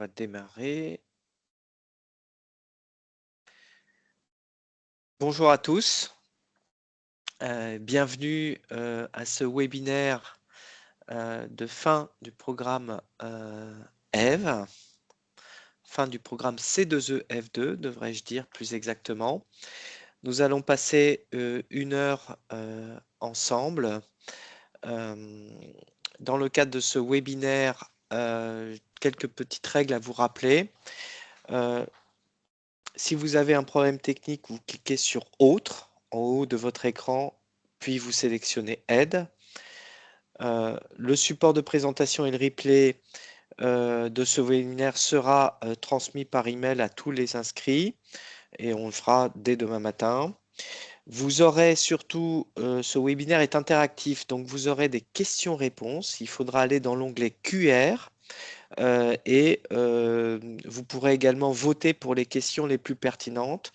On va démarrer. Bonjour à tous, bienvenue à ce webinaire de fin du programme EVE, fin du programme C2E F2, devrais-je dire plus exactement. Nous allons passer une heure ensemble. Dans le cadre de ce webinaire, quelques petites règles à vous rappeler. Si vous avez un problème technique, vous cliquez sur Autre en haut de votre écran, puis vous sélectionnez Aide. Le support de présentation et le replay de ce webinaire sera transmis par email à tous les inscrits et on le fera dès demain matin. Vous aurez surtout, ce webinaire est interactif, donc vous aurez des questions-réponses. Il faudra aller dans l'onglet QR et vous pourrez également voter pour les questions les plus pertinentes.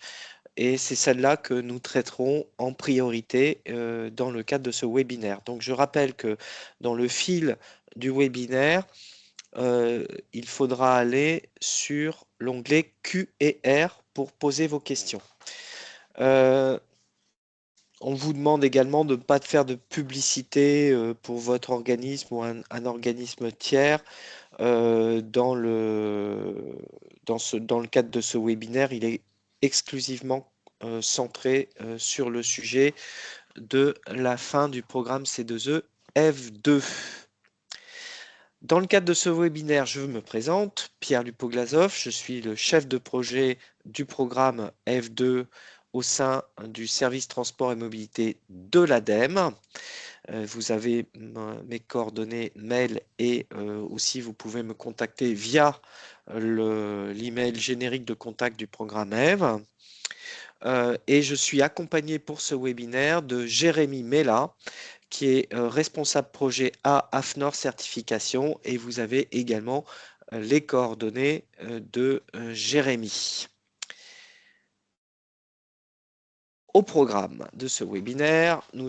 Et c'est celle-là que nous traiterons en priorité dans le cadre de ce webinaire. Donc je rappelle que dans le fil du webinaire, il faudra aller sur l'onglet Q et R pour poser vos questions. On vous demande également de ne pas faire de publicité pour votre organisme ou un organisme tiers. Dans le cadre de ce webinaire, il est exclusivement centré sur le sujet de la fin du programme C2E F2. Dans le cadre de ce webinaire, je me présente, Pierre Lupo-Glazov, je suis le chef de projet du programme F2 au sein du service transport et mobilité de l'ADEME. Vous avez mes coordonnées mail et aussi vous pouvez me contacter via l'email générique de contact du programme EVE. Et je suis accompagné pour ce webinaire de Jérémy Mella, qui est responsable projet à AFNOR Certification, et vous avez également les coordonnées de Jérémy. Au programme de ce webinaire, nous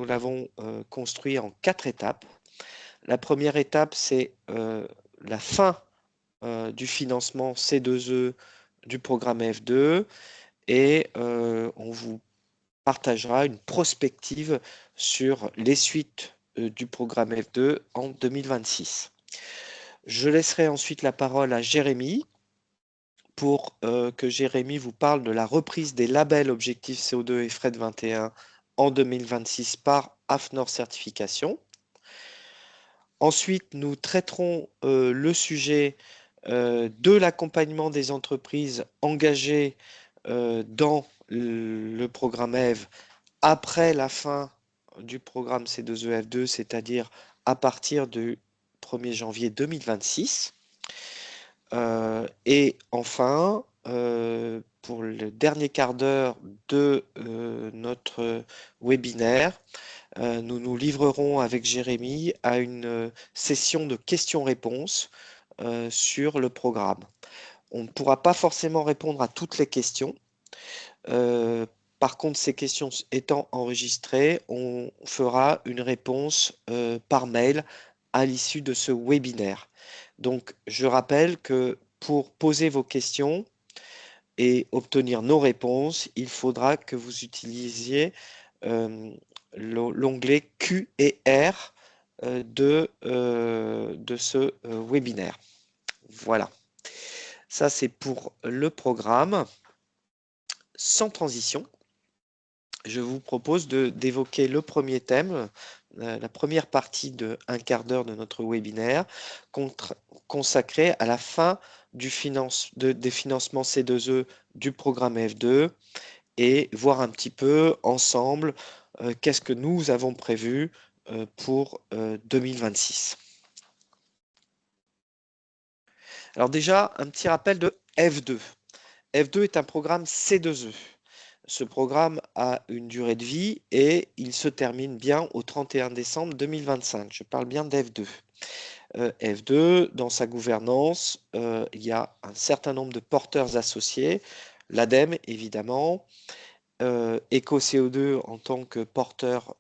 l'avons construit en 4 étapes. La première étape, c'est la fin du financement C2E du programme F2 et on vous partagera une prospective sur les suites du programme F2 en 2026. Je laisserai ensuite la parole à Jérémy pour que Jérémy vous parle de la reprise des labels Objectifs CO2 et FRED 21 en 2026 par AFNOR Certification. Ensuite, nous traiterons le sujet de l'accompagnement des entreprises engagées dans le programme EVE après la fin du programme C2EF2, c'est-à-dire à partir du 1er janvier 2026. Et enfin, pour le dernier quart d'heure de notre webinaire, nous nous livrerons avec Jérémy à une session de questions-réponses sur le programme. On ne pourra pas forcément répondre à toutes les questions. Par contre, ces questions étant enregistrées, on fera une réponse par mail à l'issue de ce webinaire. Donc, je rappelle que pour poser vos questions et obtenir nos réponses, il faudra que vous utilisiez l'onglet Q et R de ce webinaire. Voilà. Ça, c'est pour le programme. Sans transition, je vous propose d'évoquer le premier thème, la première partie de un quart d'heure de notre webinaire, consacré à la fin des financements C2E du programme F2 et voir un petit peu ensemble qu'est-ce que nous avons prévu pour 2026. Alors déjà, un petit rappel de F2. F2 est un programme C2E. Ce programme a une durée de vie et il se termine bien au 31 décembre 2025. Je parle bien d'F2. F2, dans sa gouvernance, il y a un certain nombre de porteurs associés, l'ADEME évidemment, EcoCO2 en tant que porteur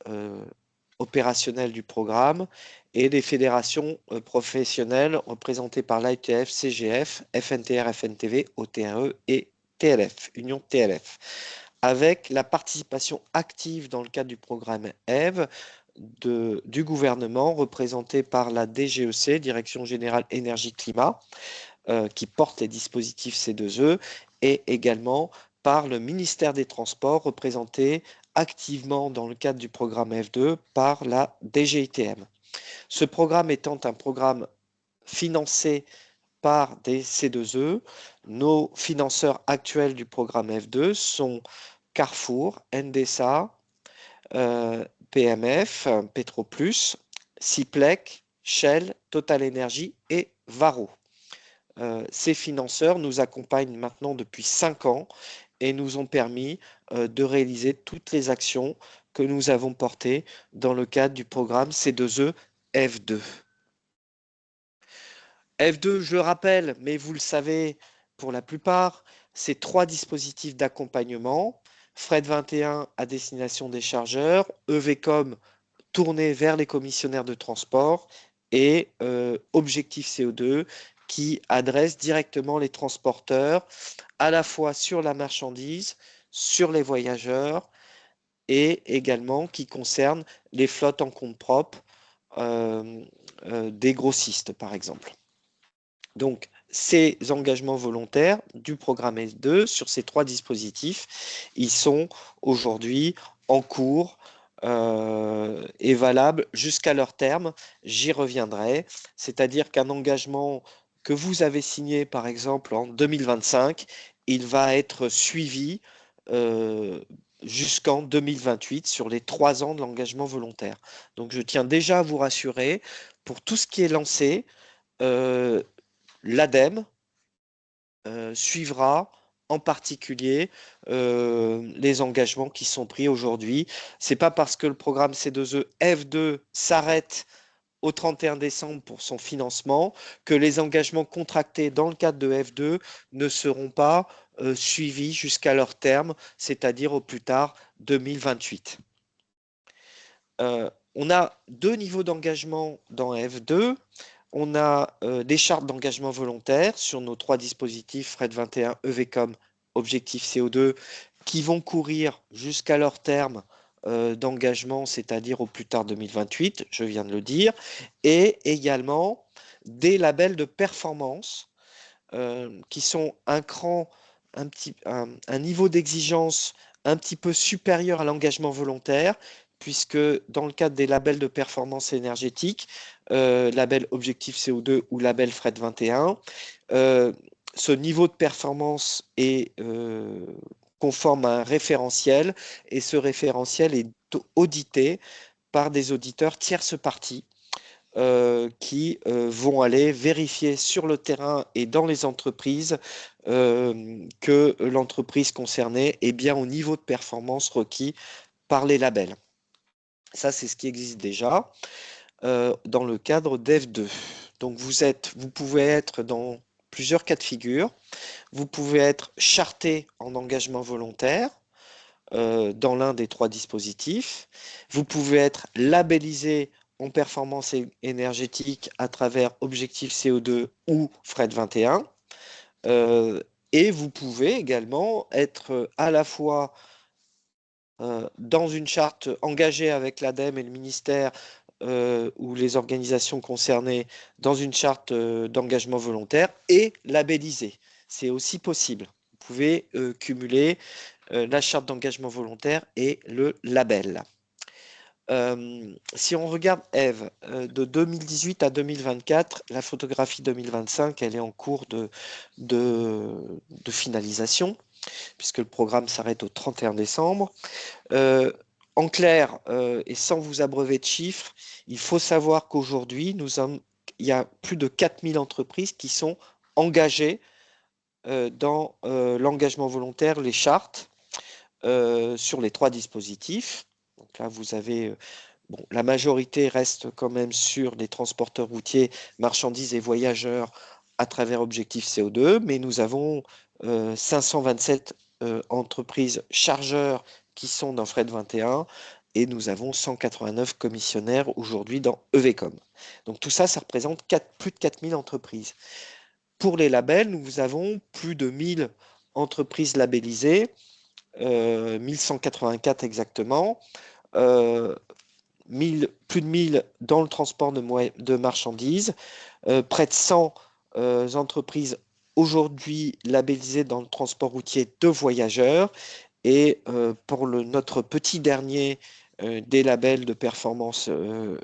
opérationnels du programme et les fédérations professionnelles représentées par l'ITF, CGF, FNTR, FNTV, OTRE et TLF, Union TLF, avec la participation active dans le cadre du programme EVE du gouvernement représenté par la DGEC, Direction Générale Énergie-Climat, qui porte les dispositifs C2E, et également par le ministère des Transports représenté activement dans le cadre du programme F2 par la DGITM. Ce programme étant un programme financé par des C2E, nos financeurs actuels du programme F2 sont Carrefour, Endesa, PMF, Petroplus, Siplec, Shell, Total Energy et Varo. Ces financeurs nous accompagnent maintenant depuis 5 ans et nous ont permis de réaliser toutes les actions que nous avons portées dans le cadre du programme C2E F2. F2, je le rappelle, mais vous le savez pour la plupart, c'est 3 dispositifs d'accompagnement. Fred 21 à destination des chargeurs, EVCOM tourné vers les commissionnaires de transport et Objectif CO2 qui adresse directement les transporteurs à la fois sur la marchandise, sur les voyageurs et également qui concerne les flottes en compte propre des grossistes par exemple. Donc, ces engagements volontaires du programme S2 sur ces 3 dispositifs, ils sont aujourd'hui en cours et valables jusqu'à leur terme. J'y reviendrai. C'est-à-dire qu'un engagement que vous avez signé, par exemple, en 2025, il va être suivi jusqu'en 2028 sur les 3 ans de l'engagement volontaire. Donc, je tiens déjà à vous rassurer, pour tout ce qui est lancé, l'ADEME suivra en particulier les engagements qui sont pris aujourd'hui. Ce n'est pas parce que le programme C2E F2 s'arrête au 31 décembre pour son financement que les engagements contractés dans le cadre de F2 ne seront pas suivis jusqu'à leur terme, c'est-à-dire au plus tard 2028. On a 2 niveaux d'engagement dans F2. On a des chartes d'engagement volontaire sur nos 3 dispositifs, Fred 21, EVCOM, Objectif CO2, qui vont courir jusqu'à leur terme d'engagement, c'est-à-dire au plus tard 2028, je viens de le dire, et également des labels de performance qui sont un niveau d'exigence un petit peu supérieur à l'engagement volontaire, puisque dans le cadre des labels de performance énergétique, label Objectif CO2 ou label Fred 21, ce niveau de performance est conforme à un référentiel et ce référentiel est audité par des auditeurs tierces parties qui vont aller vérifier sur le terrain et dans les entreprises que l'entreprise concernée est bien au niveau de performance requis par les labels. Ça, c'est ce qui existe déjà dans le cadre d'F2. Donc, vous pouvez être dans plusieurs cas de figure. Vous pouvez être charté en engagement volontaire dans l'un des 3 dispositifs. Vous pouvez être labellisé en performance énergétique à travers Objectif CO2 ou Fred 21. Et vous pouvez également être à la fois dans une charte engagée avec l'ADEME et le ministère ou les organisations concernées dans une charte d'engagement volontaire et labellisé. C'est aussi possible. Vous pouvez cumuler la charte d'engagement volontaire et le label. Si on regarde Eve, de 2018 à 2024, la photographie 2025, elle est en cours de finalisation, puisque le programme s'arrête au 31 décembre. En clair, et sans vous abreuver de chiffres, il faut savoir qu'aujourd'hui, il y a plus de 4000 entreprises qui sont engagées dans l'engagement volontaire, les chartes, sur les 3 dispositifs. Donc là, vous avez, la majorité reste quand même sur les transporteurs routiers, marchandises et voyageurs à travers Objectif CO2, mais nous avons 527 entreprises chargeurs qui sont dans Fred 21 et nous avons 189 commissionnaires aujourd'hui dans EVCOM. Donc tout ça, ça représente plus de 4000 entreprises. Pour les labels, nous avons plus de 1000 entreprises labellisées, 1184 exactement, plus de 1000 dans le transport de marchandises, près de 100 entreprises aujourd'hui labellisées dans le transport routier de voyageurs. Et pour notre petit dernier des labels de performance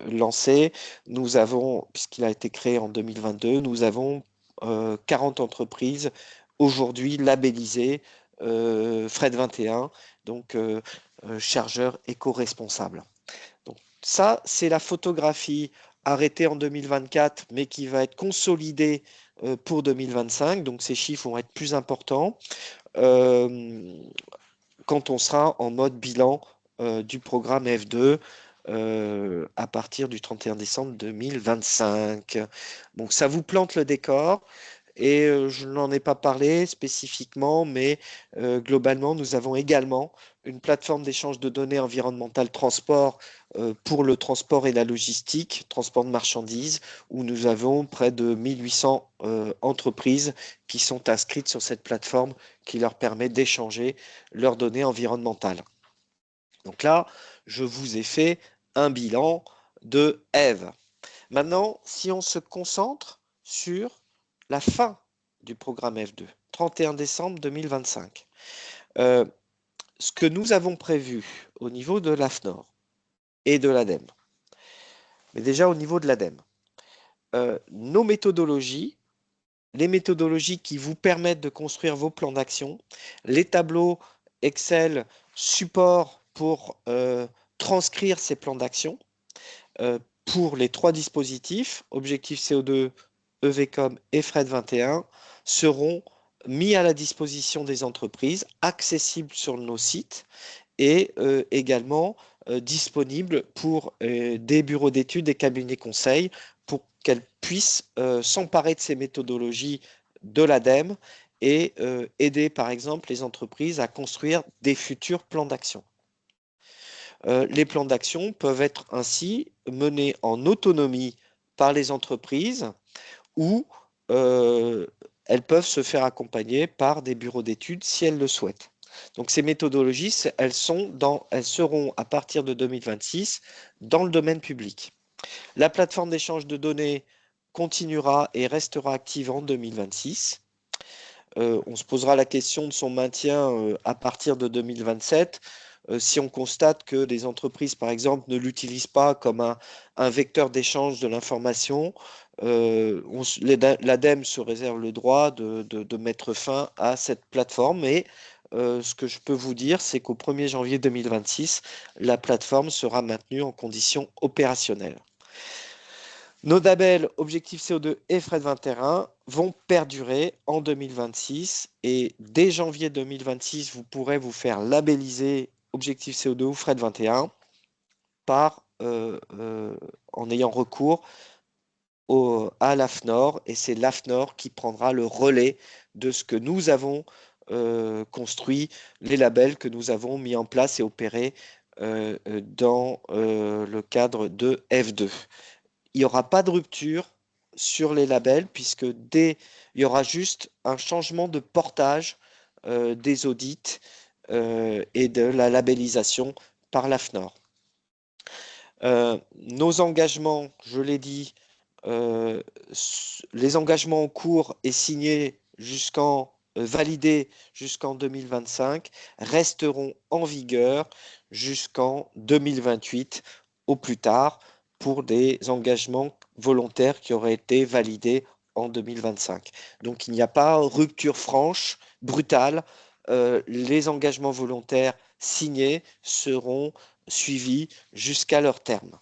lancés, nous avons, puisqu'il a été créé en 2022, nous avons 40 entreprises aujourd'hui labellisées Fred 21, donc chargeur éco-responsable. Donc ça, c'est la photographie arrêtée en 2024, mais qui va être consolidée pour 2025. Donc ces chiffres vont être plus importants quand on sera en mode bilan du programme F2 à partir du 31 décembre 2025. Donc ça vous plante le décor. Et je n'en ai pas parlé spécifiquement, mais globalement, nous avons également une plateforme d'échange de données environnementales transport pour le transport et la logistique, transport de marchandises, où nous avons près de 1800 entreprises qui sont inscrites sur cette plateforme qui leur permet d'échanger leurs données environnementales. Donc là, je vous ai fait un bilan de Eve. Maintenant, si on se concentre sur la fin du programme F2, 31 décembre 2025, ce que nous avons prévu au niveau de l'AFNOR et de l'ADEME, mais déjà au niveau de l'ADEME, nos méthodologies, les méthodologies qui vous permettent de construire vos plans d'action, les tableaux Excel support pour transcrire ces plans d'action, pour les 3 dispositifs, Objectif CO2, EVCOM et Fred 21, seront mis à la disposition des entreprises, accessibles sur nos sites et également disponibles pour des bureaux d'études et cabinets conseils pour qu'elles puissent s'emparer de ces méthodologies de l'ADEME et aider par exemple les entreprises à construire des futurs plans d'action. Les plans d'action peuvent être ainsi menés en autonomie par les entreprises ou elles peuvent se faire accompagner par des bureaux d'études si elles le souhaitent. Donc ces méthodologies, elles seront à partir de 2026 dans le domaine public. La plateforme d'échange de données continuera et restera active en 2026. On se posera la question de son maintien à partir de 2027. Si on constate que des entreprises, par exemple, ne l'utilisent pas comme un vecteur d'échange de l'information, l'ADEME se réserve le droit de mettre fin à cette plateforme. Et ce que je peux vous dire, c'est qu'au 1er janvier 2026, la plateforme sera maintenue en conditions opérationnelles. Nos labels Objectif CO2 et Fred 21 vont perdurer en 2026 et dès janvier 2026, vous pourrez vous faire labelliser Objectif CO2 ou Fred 21 en ayant recours à l'AFNOR, et c'est l'AFNOR qui prendra le relais de ce que nous avons construit, les labels que nous avons mis en place et opérés dans le cadre de F2. Il n'y aura pas de rupture sur les labels puisque il y aura juste un changement de portage des audits et de la labellisation par l'AFNOR. Nos engagements, je l'ai dit, les engagements en cours et signés validés jusqu'en 2025 resteront en vigueur jusqu'en 2028 au plus tard pour des engagements volontaires qui auraient été validés en 2025. Donc il n'y a pas rupture franche, brutale. Les engagements volontaires signés seront suivis jusqu'à leur terme.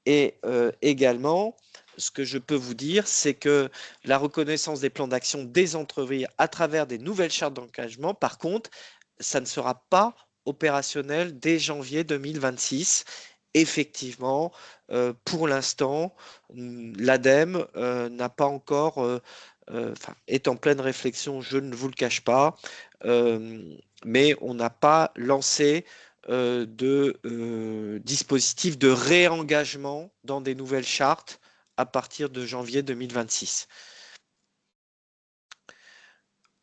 Et également, ce que je peux vous dire, c'est que la reconnaissance des plans d'action des entreprises à travers des nouvelles chartes d'engagement, par contre, ça ne sera pas opérationnel dès janvier 2026. Effectivement, pour l'instant, l'ADEME n'a pas encore, est en pleine réflexion, je ne vous le cache pas, mais on n'a pas lancé de dispositifs de réengagement dans des nouvelles chartes à partir de janvier 2026.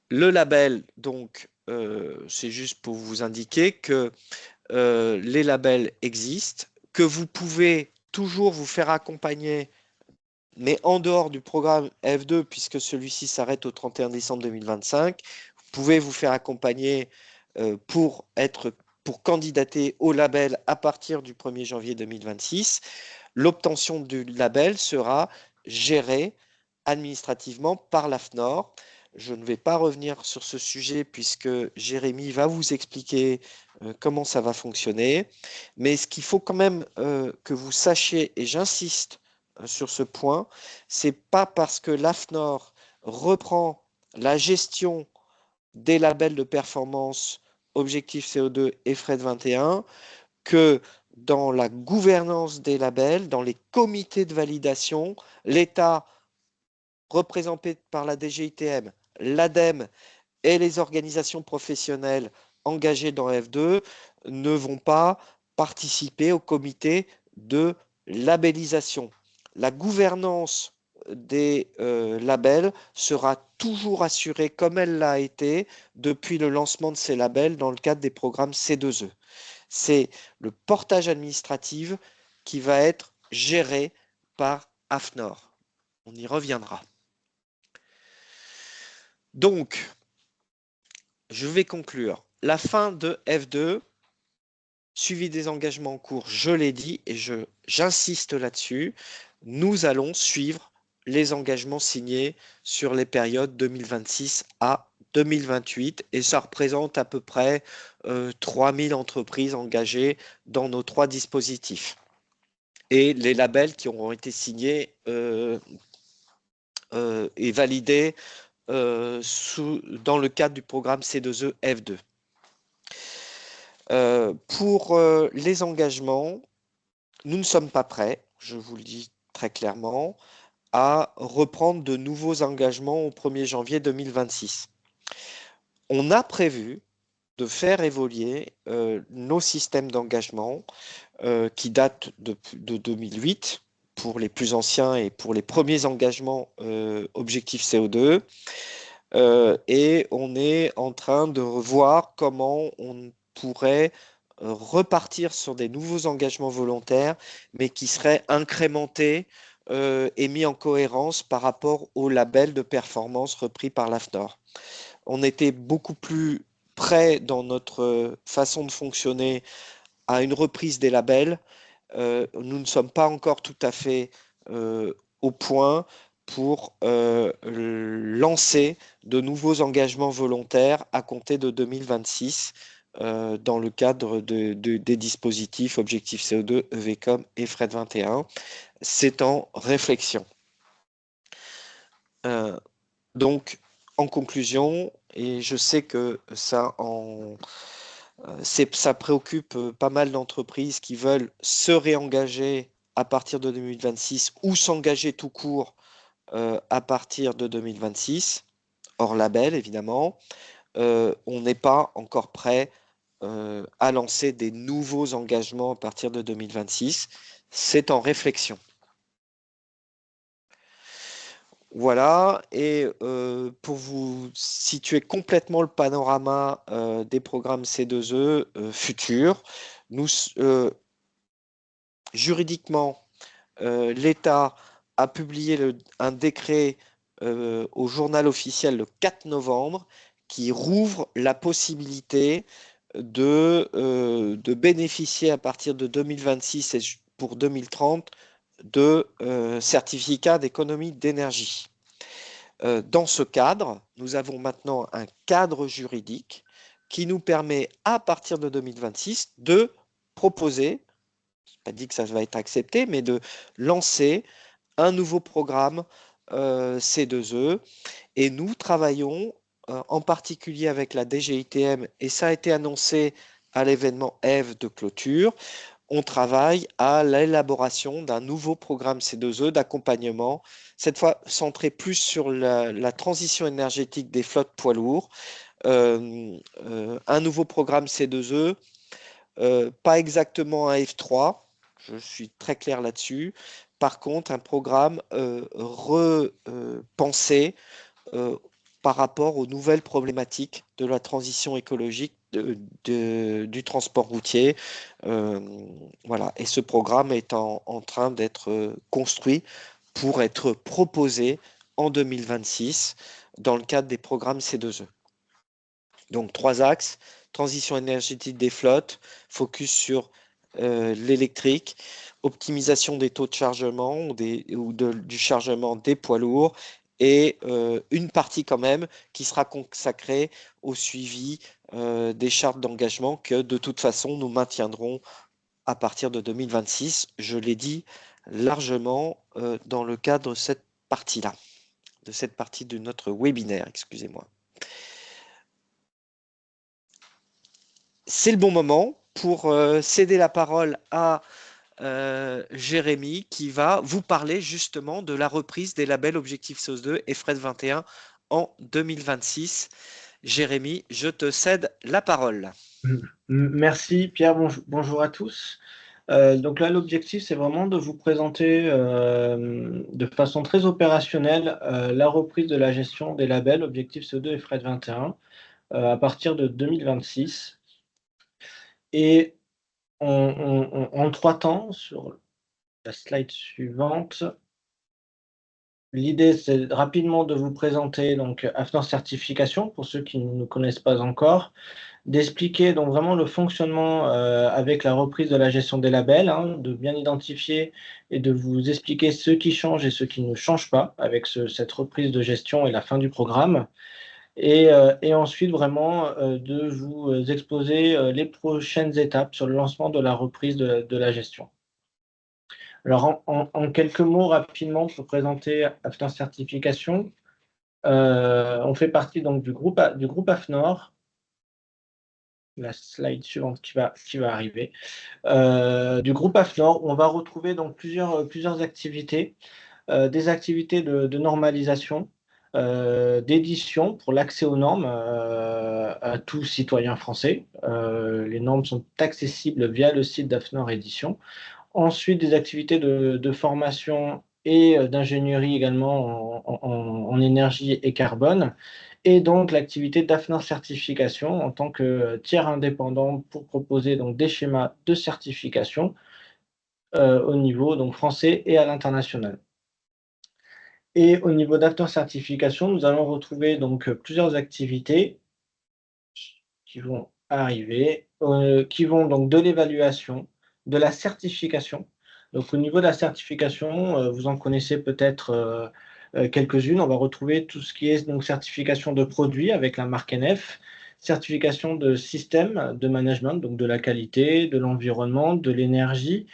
Le label, donc, c'est juste pour vous indiquer que les labels existent, que vous pouvez toujours vous faire accompagner, mais en dehors du programme F2, puisque celui-ci s'arrête au 31 décembre 2025, vous pouvez vous faire accompagner pour candidater au label à partir du 1er janvier 2026. L'obtention du label sera gérée administrativement par l'AFNOR. Je ne vais pas revenir sur ce sujet puisque Jérémy va vous expliquer comment ça va fonctionner. Mais ce qu'il faut quand même que vous sachiez, et j'insiste sur ce point, c'est pas parce que l'AFNOR reprend la gestion des labels de performance Objectif CO2 et FRED 21 que dans la gouvernance des labels, dans les comités de validation, l'État représenté par la DGITM, l'ADEME et les organisations professionnelles engagées dans F2 ne vont pas participer au comité de labellisation. La gouvernance des labels sera toujours assurée comme elle l'a été depuis le lancement de ces labels dans le cadre des programmes C2E. C'est le portage administratif qui va être géré par AFNOR. On y reviendra. Donc, je vais conclure. La fin de F2, suivi des engagements en cours, je l'ai dit et j'insiste là-dessus, nous allons suivre les engagements signés sur les périodes 2026 à 2028 et ça représente à peu près 3000 entreprises engagées dans nos 3 dispositifs. Et les labels qui auront été signés et validés dans le cadre du programme C2E F2. Pour les engagements, nous ne sommes pas prêts, je vous le dis très clairement, à reprendre de nouveaux engagements au 1er janvier 2026. On a prévu de faire évoluer nos systèmes d'engagement qui datent de 2008 pour les plus anciens et pour les premiers engagements objectifs CO2. Et on est en train de revoir comment on pourrait repartir sur des nouveaux engagements volontaires, mais qui seraient incrémentés et mis en cohérence par rapport au label de performance repris par l'AFNOR. On était beaucoup plus près dans notre façon de fonctionner à une reprise des labels. Nous ne sommes pas encore tout à fait au point pour lancer de nouveaux engagements volontaires à compter de 2026 dans le cadre des dispositifs Objectif CO2, EVCOM et FRED 21. C'est en réflexion. Donc, en conclusion, et je sais que ça préoccupe pas mal d'entreprises qui veulent se réengager à partir de 2026 ou s'engager tout court à partir de 2026, hors label évidemment. On n'est pas encore prêt à lancer des nouveaux engagements à partir de 2026. C'est en réflexion. Voilà, et pour vous situer complètement le panorama des programmes C2E futurs, juridiquement, l'État a publié un décret au journal officiel le 4 novembre qui rouvre la possibilité de bénéficier à partir de 2026 et pour 2030 de certificats d'économie d'énergie. Dans ce cadre, nous avons maintenant un cadre juridique qui nous permet, à partir de 2026, de proposer, je n'ai pas dit que ça va être accepté, mais de lancer un nouveau programme C2E. Et nous travaillons en particulier avec la DGITM, et ça a été annoncé à l'événement EVE de clôture. On travaille à l'élaboration d'un nouveau programme C2E d'accompagnement, cette fois centré plus sur la transition énergétique des flottes poids lourds. Un nouveau programme C2E pas exactement un F3, je suis très clair là-dessus. Par contre, un programme repensé par rapport aux nouvelles problématiques de la transition écologique du transport routier. Euh, voilà. Et ce programme est en train d'être construit pour être proposé en 2026 dans le cadre des programmes C2E. Donc, trois axes: transition énergétique des flottes, focus sur l'électrique, optimisation des taux de chargement du chargement des poids lourds, et une partie quand même qui sera consacrée au suivi des chartes d'engagement que de toute façon nous maintiendrons à partir de 2026. Je l'ai dit largement dans le cadre de cette partie-là, de cette partie de notre webinaire, excusez-moi. C'est le bon moment pour céder la parole à Jérémy, qui va vous parler justement de la reprise des labels Objectif CO2 et FRED 21 en 2026. Jérémy, je te cède la parole. Merci Pierre, bonjour à tous. Donc là, l'objectif, c'est vraiment de vous présenter de façon très opérationnelle la reprise de la gestion des labels Objectif CO2 et FRED 21 à partir de 2026. Et en trois temps, sur la slide suivante, l'idée, c'est rapidement de vous présenter donc AFNOR Certification, pour ceux qui ne nous connaissent pas encore, d'expliquer donc vraiment le fonctionnement avec la reprise de la gestion des labels, hein, de bien identifier et de vous expliquer ce qui change et ce qui ne change pas avec cette reprise de gestion et la fin du programme. Et ensuite, vraiment, de vous exposer les prochaines étapes sur le lancement de la reprise de la gestion. Alors, en quelques mots, rapidement, pour présenter AFNOR Certification, on fait partie donc du groupe AFNOR. La slide suivante qui va arriver, du groupe AFNOR, où on va retrouver donc plusieurs activités, des activités de normalisation, d'édition pour l'accès aux normes à tout citoyen français. Les normes sont accessibles via le site d'AFNOR Édition. Ensuite, des activités de formation et d'ingénierie également en énergie et carbone. Et donc l'activité d'AFNOR Certification en tant que tiers indépendant pour proposer donc des schémas de certification au niveau donc français et à l'international. Et au niveau d'AFNOR Certification, nous allons retrouver donc plusieurs activités qui vont arriver, qui vont donc de l'évaluation, de la certification. Donc au niveau de la certification, vous en connaissez peut-être quelques-unes. On va retrouver tout ce qui est donc certification de produits avec la marque NF, certification de système de management, donc de la qualité, de l'environnement, de l'énergie.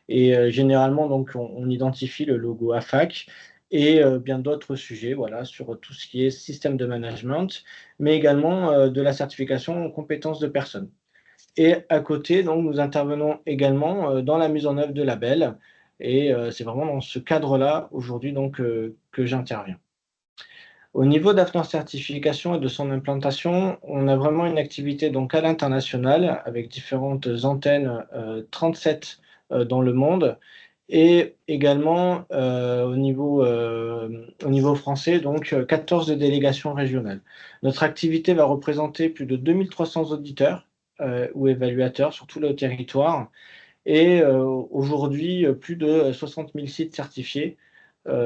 Et généralement, donc, on identifie le logo AFAC et bien d'autres sujets, voilà, sur tout ce qui est système de management, mais également de la certification en compétences de personnes. Et à côté, donc, nous intervenons également dans la mise en œuvre de labels. Et c'est vraiment dans ce cadre-là, aujourd'hui, donc, que j'interviens. Au niveau d'AFNOR Certification et de son implantation, on a vraiment une activité donc, à l'international, avec différentes antennes, 37 dans le monde, et également au niveau français, donc 14 délégations régionales. Notre activité va représenter plus de 2300 auditeurs ou évaluateurs sur tout le territoire, et aujourd'hui plus de 60 000 sites certifiés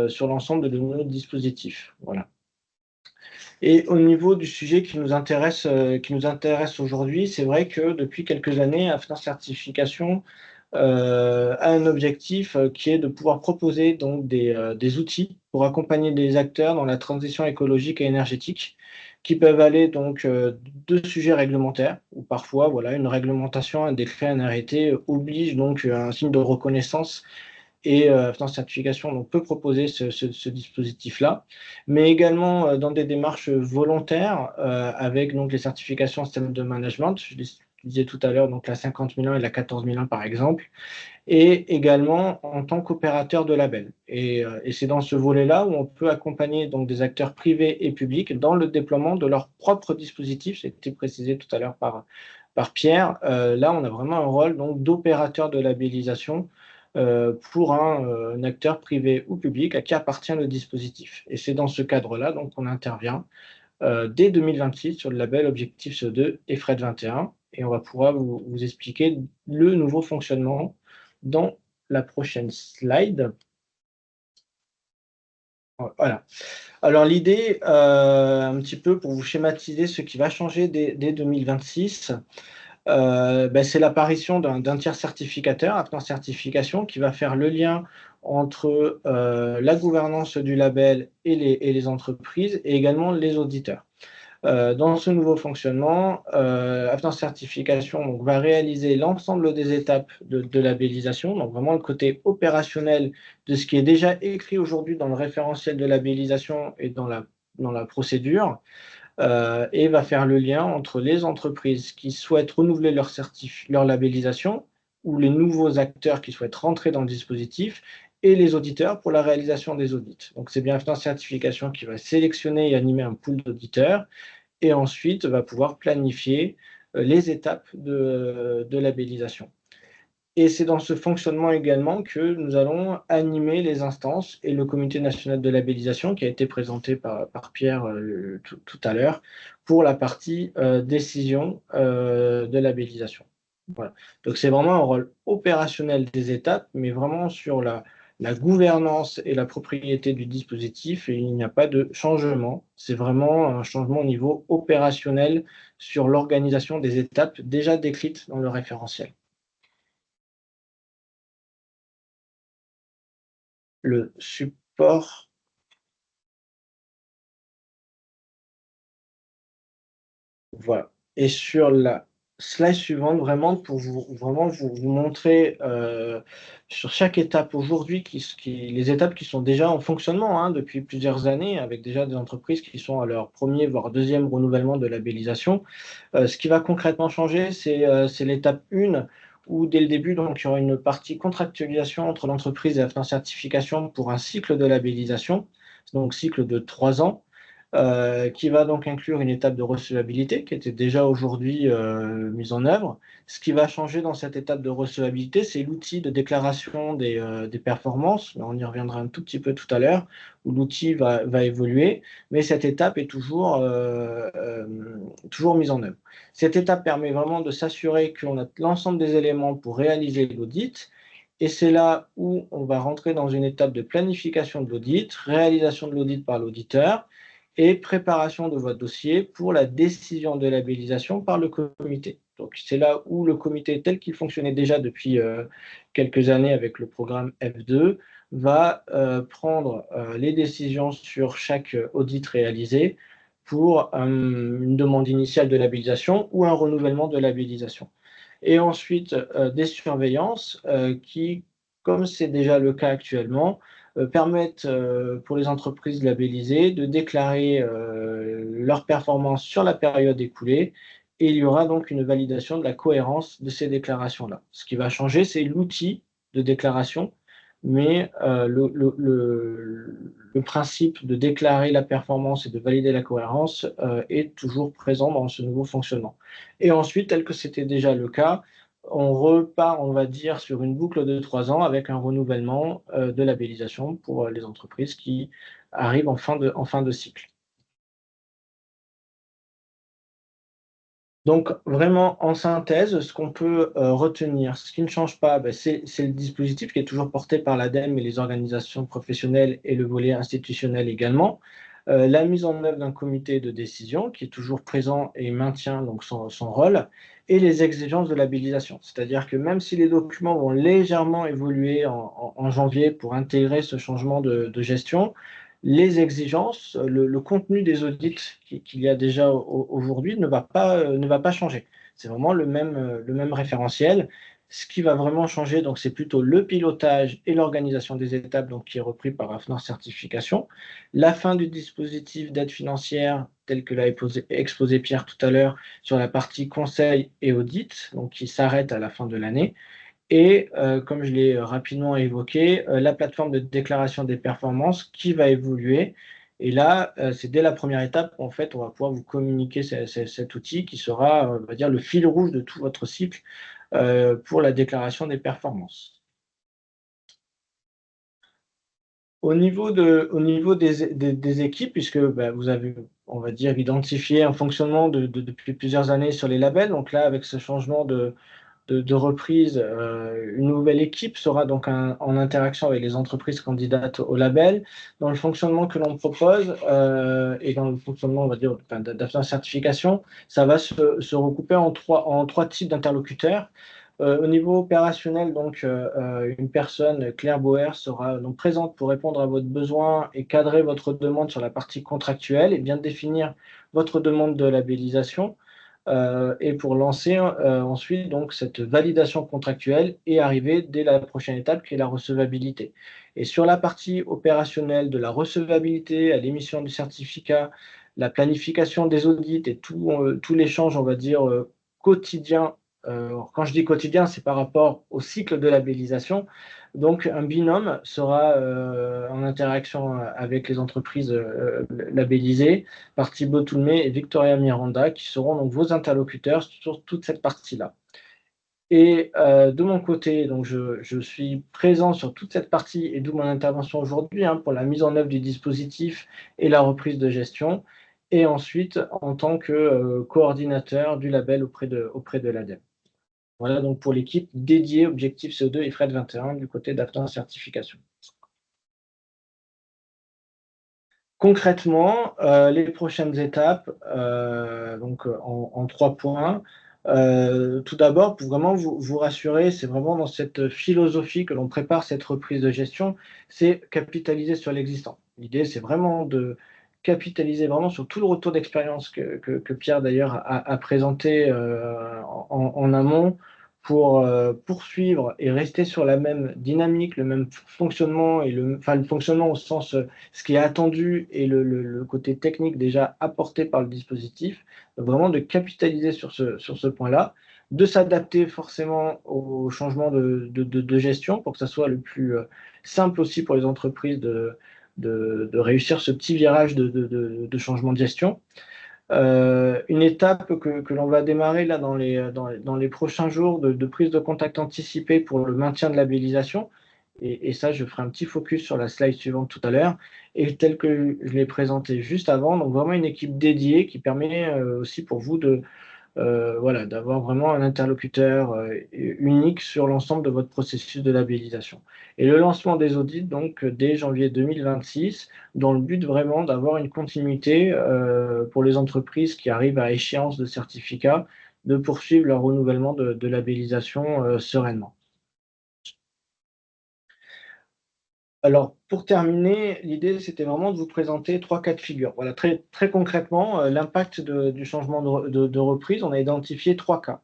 sur l'ensemble de nos dispositifs. Voilà. Et au niveau du sujet qui nous intéresse aujourd'hui, c'est vrai que depuis quelques années, AFNOR Certification a un objectif qui est de pouvoir proposer donc des outils pour accompagner des acteurs dans la transition écologique et énergétique, qui peuvent aller donc de sujets réglementaires, où parfois voilà, une réglementation, un décret, un arrêté oblige donc un signe de reconnaissance, et AFNOR Certification donc, peut proposer ce dispositif-là, mais également dans des démarches volontaires avec donc, les certifications en système de management. Je disais tout à l'heure, donc la 50 001 et la 14 001 par exemple, et également en tant qu'opérateur de label. Et c'est dans ce volet-là où on peut accompagner donc, des acteurs privés et publics dans le déploiement de leur propre dispositif. C'était précisé tout à l'heure par par Pierre, là, on a vraiment un rôle donc d'opérateur de labellisation pour un acteur privé ou public à qui appartient le dispositif. Et c'est dans ce cadre-là donc qu'on intervient dès 2026 sur le label Objectif CO2 et FRED 21. Et on va pouvoir vous expliquer le nouveau fonctionnement dans la prochaine slide. Voilà. Alors l'idée, un petit peu pour vous schématiser ce qui va changer dès 2026, c'est l'apparition d'un tiers certificateur, Afnor Certification, qui va faire le lien entre la gouvernance du label et les entreprises et également les auditeurs. Dans ce nouveau fonctionnement, Afnor Certification donc, va réaliser l'ensemble des étapes de labellisation, donc vraiment le côté opérationnel de ce qui est déjà écrit aujourd'hui dans le référentiel de labellisation et dans la procédure, et va faire le lien entre les entreprises qui souhaitent renouveler leur labellisation ou les nouveaux acteurs qui souhaitent rentrer dans le dispositif et les auditeurs pour la réalisation des audits. Donc c'est bien Afnor Certification qui va sélectionner et animer un pool d'auditeurs et ensuite va pouvoir planifier les étapes de labellisation. Et c'est dans ce fonctionnement également que nous allons animer les instances et le comité national de labellisation qui a été présenté par Pierre tout à l'heure pour la partie décision de labellisation. Voilà. Donc c'est vraiment un rôle opérationnel des étapes, mais vraiment sur la gouvernance et la propriété du dispositif, et il n'y a pas de changement. C'est vraiment un changement au niveau opérationnel sur l'organisation des étapes déjà décrites dans le référentiel. Le support. Voilà. Et sur la slide suivante, vraiment pour vous montrer sur chaque étape aujourd'hui les étapes qui sont déjà en fonctionnement depuis plusieurs années, avec déjà des entreprises qui sont à leur premier voire deuxième renouvellement de labellisation. Ce qui va concrètement changer, c'est l'étape 1 où dès le début, donc, il y aura une partie contractualisation entre l'entreprise et la certification pour un cycle de labellisation, donc cycle de 3 ans. Qui va donc inclure une étape de recevabilité qui était déjà aujourd'hui mise en œuvre. Ce qui va changer dans cette étape de recevabilité, c'est l'outil de déclaration des performances. On y reviendra un tout petit peu tout à l'heure, où l'outil va évoluer, mais cette étape est toujours mise en œuvre. Cette étape permet vraiment de s'assurer qu'on a l'ensemble des éléments pour réaliser l'audit. Et c'est là où on va rentrer dans une étape de planification de l'audit, réalisation de l'audit par l'auditeur, et préparation de votre dossier pour la décision de labellisation par le comité. Donc c'est là où le comité, tel qu'il fonctionnait déjà depuis quelques années avec le programme F2, va prendre les décisions sur chaque audit réalisé pour une demande initiale de labellisation ou un renouvellement de labellisation. Et ensuite, des surveillances qui, comme c'est déjà le cas actuellement, permettent pour les entreprises labellisées de déclarer leurs performances sur la période écoulée, et il y aura donc une validation de la cohérence de ces déclarations-là. Ce qui va changer, c'est l'outil de déclaration, mais le principe de déclarer la performance et de valider la cohérence est toujours présent dans ce nouveau fonctionnement. Et ensuite, tel que c'était déjà le cas, on repart, on va dire, sur une boucle de 3 ans avec un renouvellement de labellisation pour les entreprises qui arrivent en fin de cycle. Donc, vraiment, en synthèse, ce qu'on peut retenir, ce qui ne change pas, c'est le dispositif qui est toujours porté par l'ADEME et les organisations professionnelles et le volet institutionnel également. La mise en œuvre d'un comité de décision qui est toujours présent et maintient donc son rôle, et les exigences de labellisation. C'est-à-dire que même si les documents vont légèrement évoluer en janvier pour intégrer ce changement de gestion, les exigences, le contenu des audits qu'il y a déjà aujourd'hui ne va pas changer. C'est vraiment le même référentiel. Ce qui va vraiment changer, donc, c'est plutôt le pilotage et l'organisation des étapes, donc, qui est repris par Afnor Certification. La fin du dispositif d'aide financière, tel que l'a exposé Pierre tout à l'heure, sur la partie conseil et audit, donc qui s'arrête à la fin de l'année. Et comme je l'ai rapidement évoqué, la plateforme de déclaration des performances qui va évoluer Et là, c'est dès la première étape, en fait, on va pouvoir vous communiquer cet outil qui sera, on va dire, le fil rouge de tout votre cycle pour la déclaration des performances. Au niveau des équipes, puisque bah, vous avez, on va dire, identifié un fonctionnement depuis plusieurs années sur les labels. Donc là, avec ce changement de reprise, une nouvelle équipe sera donc en interaction avec les entreprises candidates au label. Dans le fonctionnement que l'on propose et dans le fonctionnement, on va dire, enfin, d'After Certification, ça va se recouper en trois types d'interlocuteurs. Au niveau opérationnel, donc, une personne, Claire Bauer, sera donc présente pour répondre à votre besoin et cadrer votre demande sur la partie contractuelle et bien définir votre demande de labellisation et pour lancer ensuite donc cette validation contractuelle et arriver dès la prochaine étape qui est la recevabilité. Et sur la partie opérationnelle de la recevabilité à l'émission du certificat, la planification des audits et tout l'échange, on va dire, quotidien. Quand je dis quotidien, c'est par rapport au cycle de labellisation. Donc, un binôme sera en interaction avec les entreprises labellisées par Thibaut Toulmé et Victoria Miranda, qui seront donc vos interlocuteurs sur toute cette partie-là. Et de mon côté, donc je suis présent sur toute cette partie, et d'où mon intervention aujourd'hui, hein, pour la mise en œuvre du dispositif et la reprise de gestion, et ensuite en tant que coordinateur du label auprès de l'ADEME. Voilà donc pour l'équipe dédiée Objectif CO2 et Fred 21 du côté d'After Certification. Concrètement, les prochaines étapes, donc en 3 points. Tout d'abord, pour vraiment vous rassurer, c'est vraiment dans cette philosophie que l'on prépare cette reprise de gestion, c'est capitaliser sur l'existant. L'idée, c'est vraiment de capitaliser vraiment sur tout le retour d'expérience que Pierre d'ailleurs a présenté en amont pour poursuivre et rester sur la même dynamique, le même fonctionnement et le fonctionnement au sens ce qui est attendu et le côté technique déjà apporté par le dispositif, donc vraiment de capitaliser sur ce point-là, de s'adapter forcément au changement de gestion pour que ça soit le plus simple aussi pour les entreprises de réussir ce petit virage de changement de gestion. Une étape que l'on va démarrer là dans les prochains jours de prise de contact anticipée pour le maintien de labellisation. Et ça, je ferai un petit focus sur la slide suivante tout à l'heure. Et tel que je l'ai présenté juste avant, donc vraiment une équipe dédiée qui permet aussi pour vous voilà, d'avoir vraiment un interlocuteur unique sur l'ensemble de votre processus de labellisation. Et le lancement des audits, donc dès janvier 2026, dans le but vraiment d'avoir une continuité pour les entreprises qui arrivent à échéance de certificat, de poursuivre leur renouvellement de labellisation sereinement. Alors, pour terminer, l'idée, c'était vraiment de vous présenter 3 cas de figure. Voilà, très, très concrètement, l'impact du changement de reprise, on a identifié 3 cas.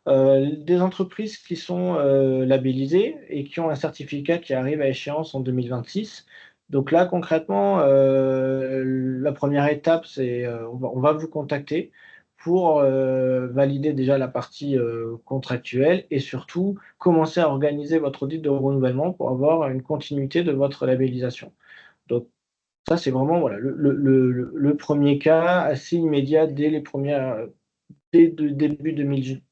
Des entreprises qui sont labellisées et qui ont un certificat qui arrive à échéance en 2026. Donc là, concrètement, la première étape, c'est on va vous contacter pour valider déjà la partie contractuelle et surtout commencer à organiser votre audit de renouvellement pour avoir une continuité de votre labellisation. Donc ça, c'est vraiment voilà, le premier cas assez immédiat dès les premières début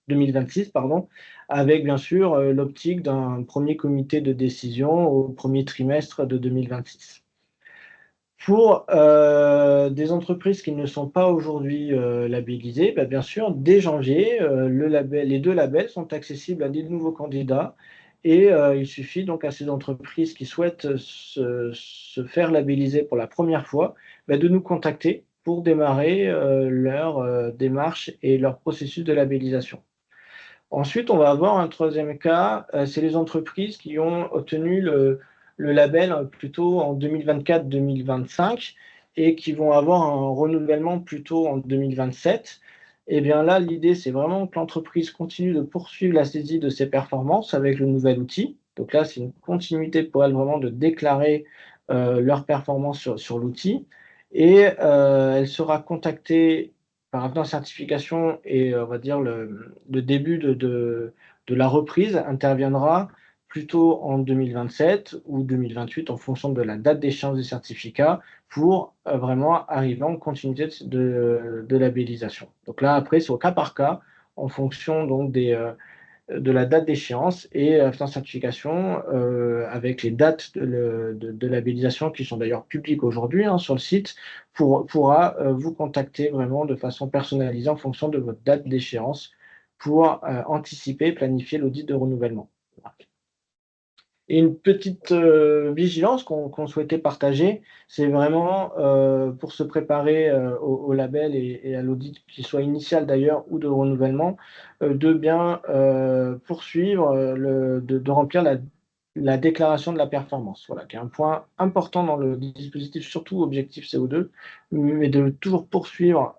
2026, pardon, avec bien sûr l'optique d'un premier comité de décision au premier trimestre de 2026. Pour des entreprises qui ne sont pas aujourd'hui labellisées, bah, bien sûr, dès janvier, les 2 labels sont accessibles à des nouveaux candidats et il suffit donc à ces entreprises qui souhaitent se faire labelliser pour la première fois, bah, de nous contacter pour démarrer leur démarche et leur processus de labellisation. Ensuite, on va avoir un troisième cas, c'est les entreprises qui ont obtenu le label plutôt en 2024-2025 et qui vont avoir un renouvellement plutôt en 2027. Et bien là, l'idée, c'est vraiment que l'entreprise continue de poursuivre la saisie de ses performances avec le nouvel outil. Donc là, c'est une continuité pour elle vraiment de déclarer leurs performances sur l'outil. Et elle sera contactée par avenant certification et on va dire le début de la reprise interviendra plutôt en 2027 ou 2028 en fonction de la date d'échéance des certificats pour vraiment arriver en continuité de labellisation. Donc là, après, c'est au cas par cas en fonction donc de la date d'échéance et After Certification, avec les dates de labellisation qui sont d'ailleurs publiques aujourd'hui hein, sur le site, pourra vous contacter vraiment de façon personnalisée en fonction de votre date d'échéance pour anticiper et planifier l'audit de renouvellement. Voilà. Et une petite vigilance qu'on souhaitait partager, c'est vraiment pour se préparer au label et à l'audit, qu'il soit initial d'ailleurs ou de renouvellement, de bien poursuivre, de remplir la déclaration de la performance. Voilà, qui est un point important dans le dispositif, surtout objectif CO2, mais de toujours poursuivre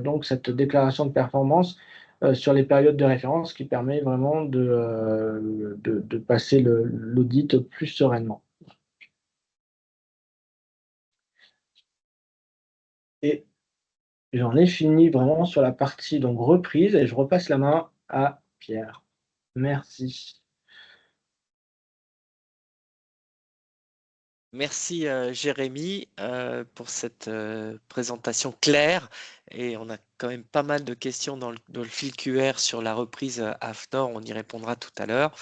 donc cette déclaration de performance sur les périodes de référence qui permet vraiment de passer l'audit plus sereinement. Et j'en ai fini vraiment sur la partie donc reprise et je repasse la main à Pierre. Merci. Merci Jérémy pour cette présentation claire et on a quand même pas mal de questions dans le fil QR sur la reprise AFNOR, on y répondra tout à l'heure.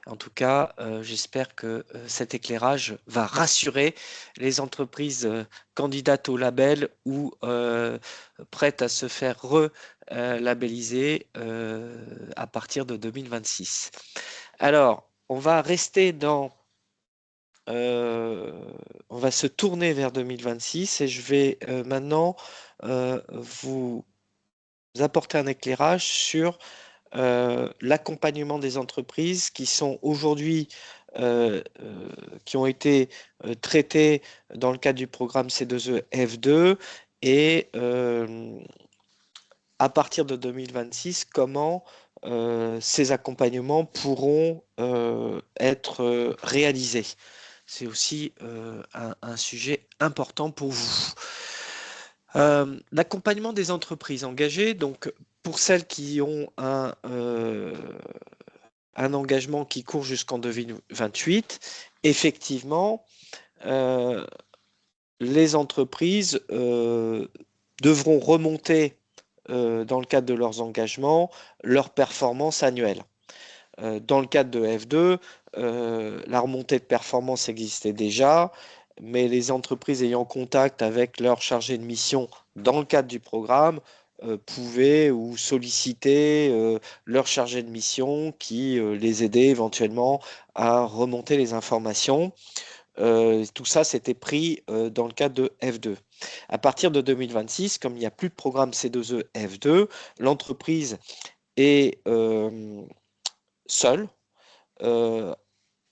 En tout cas, j'espère que cet éclairage va rassurer les entreprises candidates au label ou prêtes à se faire relabelliser à partir de 2026. Alors, on va rester dans on va se tourner vers 2026 et je vais maintenant vous apporter un éclairage sur l'accompagnement des entreprises qui sont aujourd'hui, qui ont été traitées dans le cadre du programme C2E F2 et à partir de 2026, comment ces accompagnements pourront être réalisés. C'est aussi un sujet important pour vous. L'accompagnement des entreprises engagées, donc pour celles qui ont un engagement qui court jusqu'en 2028, effectivement, les entreprises devront remonter dans le cadre de leurs engagements leur performance annuelle. Dans le cadre de F2, la remontée de performance existait déjà, mais les entreprises ayant contact avec leurs chargés de mission dans le cadre du programme pouvaient ou solliciter leurs chargés de mission qui les aidaient éventuellement à remonter les informations. Tout ça, c'était pris dans le cadre de F2. À partir de 2026, comme il n'y a plus de programme C2E F2, l'entreprise est seule,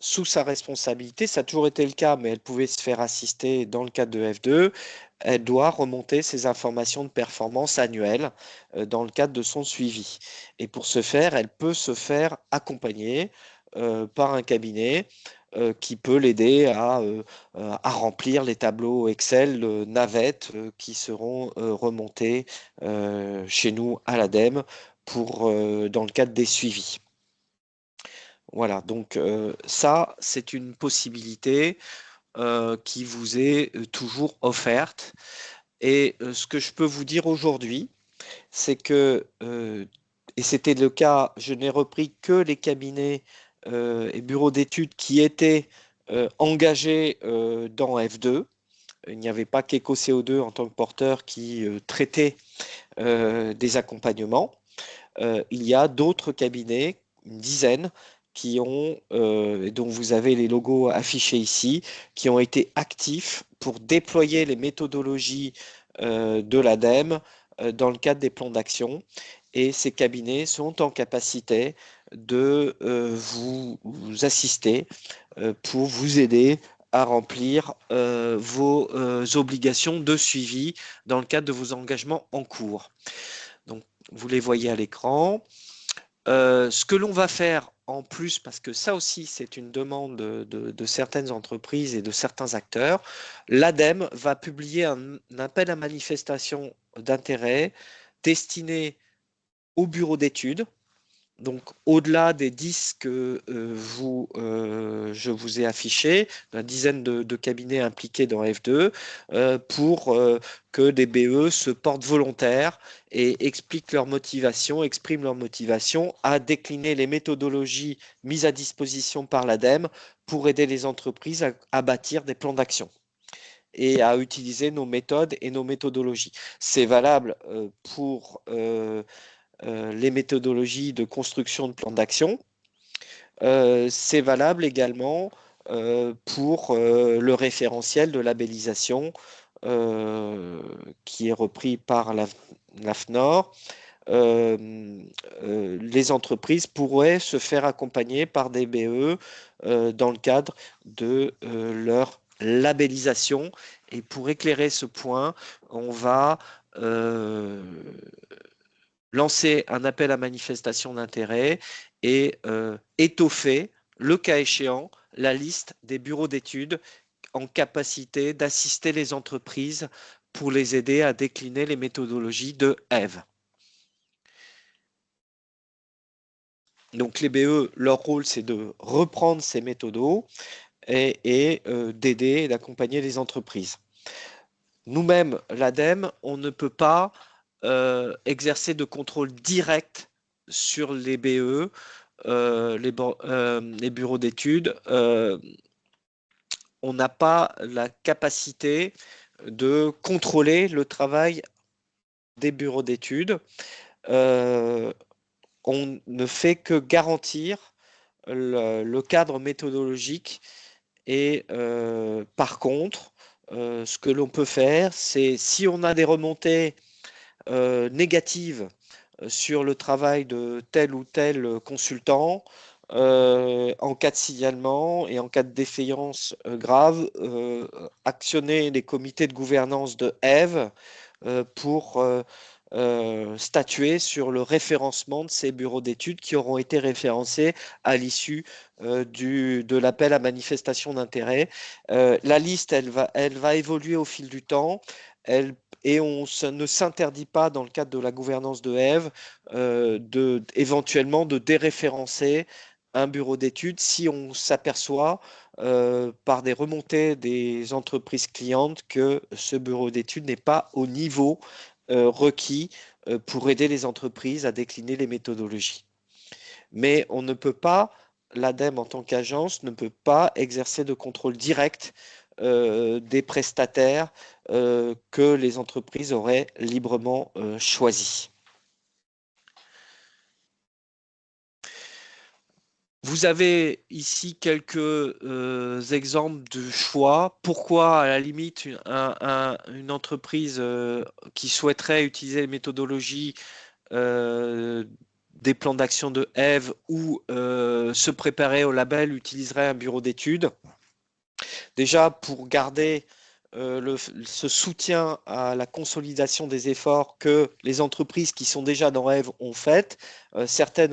sous sa responsabilité. Ça a toujours été le cas, mais elle pouvait se faire assister dans le cadre de F2. Elle doit remonter ses informations de performance annuelles dans le cadre de son suivi. Et pour ce faire, elle peut se faire accompagner par un cabinet qui peut l'aider à remplir les tableaux Excel navettes qui seront remontés chez nous à l'ADEME dans le cadre des suivis. Voilà, donc ça, c'est une possibilité qui vous est toujours offerte. Et ce que je peux vous dire aujourd'hui, c'est que, et c'était le cas, je n'ai repris que les cabinets et bureaux d'études qui étaient engagés dans F2. Il n'y avait pas qu'EcoCO2 en tant que porteur qui traitait des accompagnements. Il y a d'autres cabinets, une dizaine, dont vous avez les logos affichés ici, qui ont été actifs pour déployer les méthodologies de l'ADEME dans le cadre des plans d'action. Et ces cabinets sont en capacité de vous assister pour vous aider à remplir vos obligations de suivi dans le cadre de vos engagements en cours. Donc, vous les voyez à l'écran. Ce que l'on va faire en plus, parce que ça aussi c'est une demande de certaines entreprises et de certains acteurs, l'ADEME va publier un appel à manifestation d'intérêt destiné aux bureaux d'études Donc, au-delà des 10 que je vous ai affichés, une dizaine de cabinets impliqués dans F2, pour que des BE se portent volontaires et expriment leur motivation à décliner les méthodologies mises à disposition par l'ADEME pour aider les entreprises à bâtir des plans d'action et à utiliser nos méthodes et nos méthodologies. C'est valable pour les méthodologies de construction de plans d'action. C'est valable également pour le référentiel de labellisation qui est repris par l'AFNOR. Les entreprises pourraient se faire accompagner par des BE dans le cadre de leur labellisation. Et pour éclairer ce point, on va lancer un appel à manifestation d'intérêt et étoffer, le cas échéant, la liste des bureaux d'études en capacité d'assister les entreprises pour les aider à décliner les méthodologies de EVE. Donc les BE, leur rôle, c'est de reprendre ces méthodos et d'aider et d'accompagner les entreprises. Nous-mêmes, l'ADEME, on ne peut pas exercer de contrôle direct sur les BE, les bureaux d'études. On n'a pas la capacité de contrôler le travail des bureaux d'études. On ne fait que garantir le cadre méthodologique et par contre, ce que l'on peut faire, c'est si on a des remontées négatives sur le travail de tel ou tel consultant, en cas de signalement et en cas de défaillance grave, actionner les comités de gouvernance de EVE pour statuer sur le référencement de ces bureaux d'études qui auront été référencés à l'issue de l'appel à manifestation d'intérêt. La liste, elle va évoluer au fil du temps. Et on ne s'interdit pas, dans le cadre de la gouvernance de EVE, éventuellement de déréférencer un bureau d'études si on s'aperçoit par des remontées des entreprises clientes que ce bureau d'études n'est pas au niveau requis pour aider les entreprises à décliner les méthodologies. Mais on ne peut pas, l'ADEME en tant qu'agence ne peut pas exercer de contrôle direct des prestataires que les entreprises auraient librement choisis. Vous avez ici quelques exemples de choix. Pourquoi, à la limite, une entreprise qui souhaiterait utiliser les méthodologies des plans d'action de EVE ou se préparer au label utiliserait un bureau d'études? Déjà, pour garder ce soutien à la consolidation des efforts que les entreprises qui sont déjà dans EVE ont fait, certaines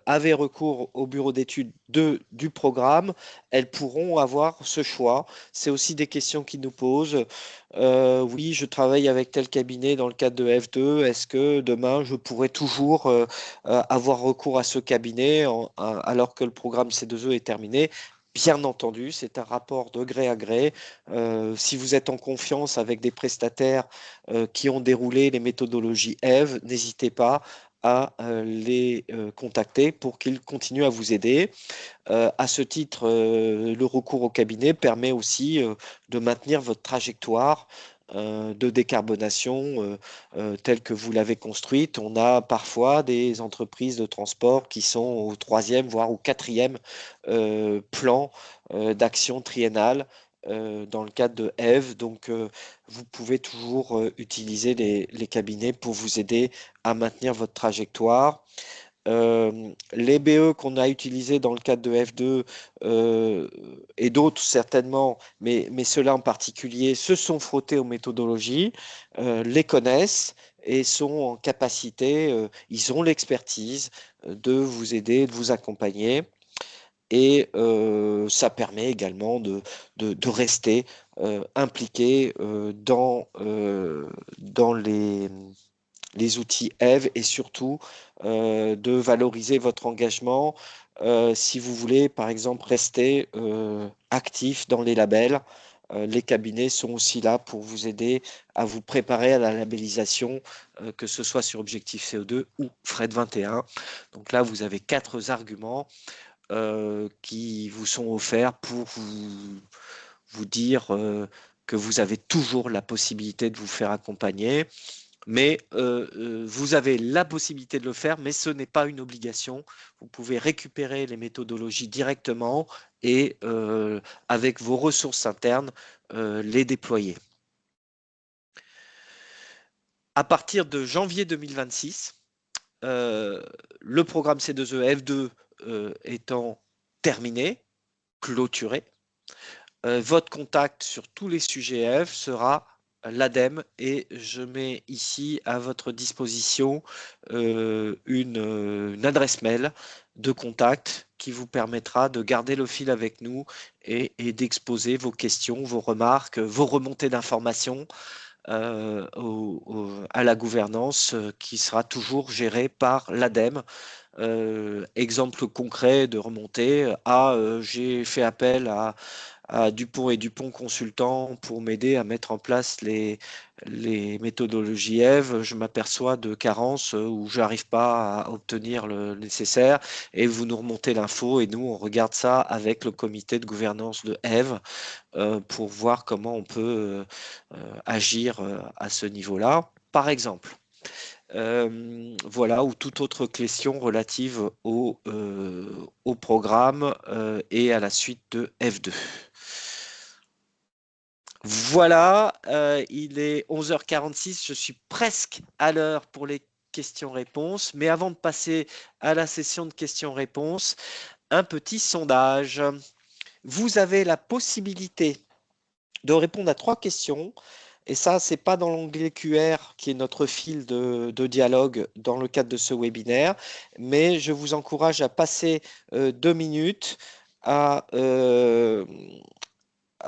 avaient recours au bureau d'études du programme, elles pourront avoir ce choix. C'est aussi des questions qui nous posent. Oui, je travaille avec tel cabinet dans le cadre de F2. Est-ce que demain, je pourrais toujours avoir recours à ce cabinet alors que le programme C2E est terminé? Bien entendu, c'est un rapport de gré à gré. Si vous êtes en confiance avec des prestataires qui ont déroulé les méthodologies EVE, n'hésitez pas à les contacter pour qu'ils continuent à vous aider. À ce titre, le recours au cabinet permet aussi de maintenir votre trajectoire de décarbonation telle que vous l'avez construite. On a parfois des entreprises de transport qui sont au troisième, voire au quatrième plan d'action triennale dans le cadre de EVE. Donc, vous pouvez toujours utiliser les cabinets pour vous aider à maintenir votre trajectoire. Les BE qu'on a utilisés dans le cadre de F2 et d'autres certainement, mais ceux-là en particulier, se sont frottés aux méthodologies, les connaissent et sont en capacité, ils ont l'expertise de vous aider, de vous accompagner. Et ça permet également de rester impliqué dans les outils EVE et surtout de valoriser votre engagement si vous voulez, par exemple, rester actif dans les labels. Les cabinets sont aussi là pour vous aider à vous préparer à la labellisation, que ce soit sur Objectif CO2 ou Fred 21. Donc là, vous avez 4 arguments qui vous sont offerts pour vous dire que vous avez toujours la possibilité de vous faire accompagner. Mais vous avez la possibilité de le faire, mais ce n'est pas une obligation. Vous pouvez récupérer les méthodologies directement et avec vos ressources internes, les déployer. À partir de janvier 2026, le programme C2E F2 étant terminé, clôturé, votre contact sur tous les sujets F sera l'ADEME et je mets ici à votre disposition une adresse mail de contact qui vous permettra de garder le fil avec nous et d'exposer vos questions, vos remarques, vos remontées d'informations à la gouvernance qui sera toujours gérée par l'ADEME. Exemple concret de remontée, j'ai fait appel à Dupont et Dupont Consultants pour m'aider à mettre en place les méthodologies Eve. Je m'aperçois de carences où je n'arrive pas à obtenir le nécessaire et vous nous remontez l'info et nous on regarde ça avec le comité de gouvernance de Eve pour voir comment on peut agir à ce niveau-là. Par exemple, voilà, ou toute autre question relative au programme et à la suite de F2. Voilà, il est 11h46, je suis presque à l'heure pour les questions-réponses, mais avant de passer à la session de questions-réponses, un petit sondage. Vous avez la possibilité de répondre à 3 questions. Et ça, c'est pas dans l'onglet QR qui est notre fil de dialogue dans le cadre de ce webinaire, mais je vous encourage à passer 2 minutes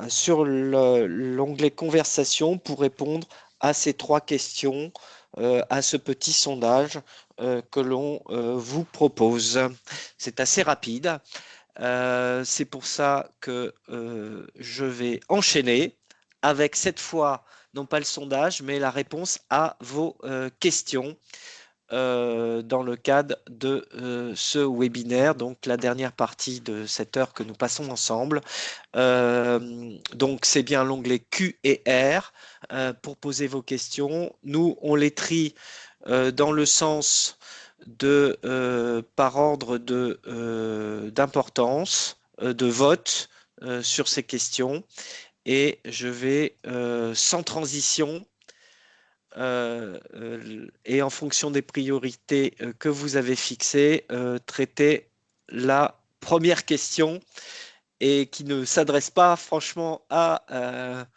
sur l'onglet conversation pour répondre à ces 3 questions, à ce petit sondage que l'on vous propose. C'est assez rapide. C'est pour ça que je vais enchaîner avec cette fois, non pas le sondage, mais la réponse à vos questions dans le cadre de ce webinaire, donc la dernière partie de cette heure que nous passons ensemble. Donc c'est bien l'onglet Q et R pour poser vos questions. Nous, on les trie dans le sens par ordre d'importance, de vote sur ces questions. Et je vais, sans transition, et en fonction des priorités que vous avez fixées, traiter la première question et qui ne s'adresse pas franchement à